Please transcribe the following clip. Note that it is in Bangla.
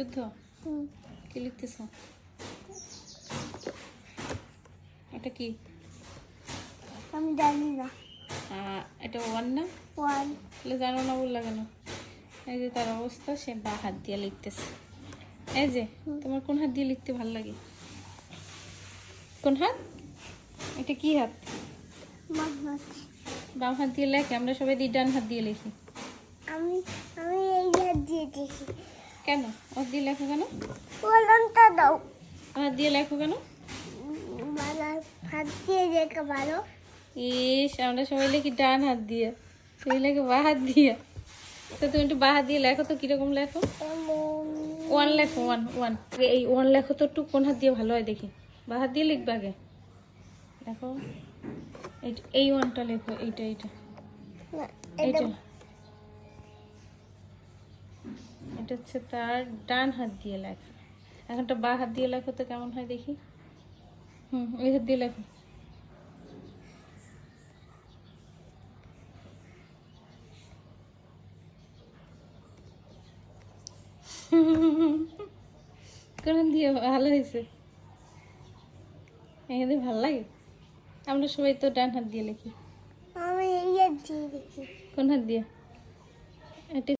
শুদ্ধ? কি লিখতেছ? এটা কি? আমি জানি না। এটা ওয়ান না? ওয়ান। তাহলে জানো না বললা কেন? এই যে তার অবস্থা, সে বা হাত দিয়ে লিখতেছে। এই যে তোমার কোন হাত দিয়ে লিখতে ভালো লাগে? কোন হাত? এটা কি হাত? বাম হাত দিয়ে লেখে, আমরা সবাই ডান হাত দিয়ে লিখি। আমি আমি এই হাত দিয়ে দেখি। কেন হাত দিয়ে লেখো কেন? কলমটা দাও। হাত দিয়ে লেখো কেন? বাবা হাত দিয়ে লেখা ভালো। ইস, আমরা সবাই লিখি ডান হাত দিয়ে, সবাই লেখে বা হাত দিয়ে। তো তুমি একটু বা হাত দিয়ে লেখো তো, কিরকম লেখো? ওয়ান লেখো, ওয়ান ওয়ান। এই ওয়ান লেখো তো একটু, কোন হাত দিয়ে ভালো হয় দেখি। বা হাত দিয়ে লিখবে আগে। দেখো এই ওয়ানটা লেখো, এইটা এইটা এইটা। এটা হচ্ছে তার ডান হাত দিয়ে লেখা। এখনটা বা হাত দিয়ে লেখো তো কেমন হয় দেখি। ওই হাত দিয়ে লেখো। কোন হাত দিয়ে ভালো হয়েছে? এখানে ভালো লাগে। আমরা সবাই তো ডান হাত দিয়ে লিখি। আমি এই হাত দিয়ে দেখি। কোন হাত দিয়ে? এটা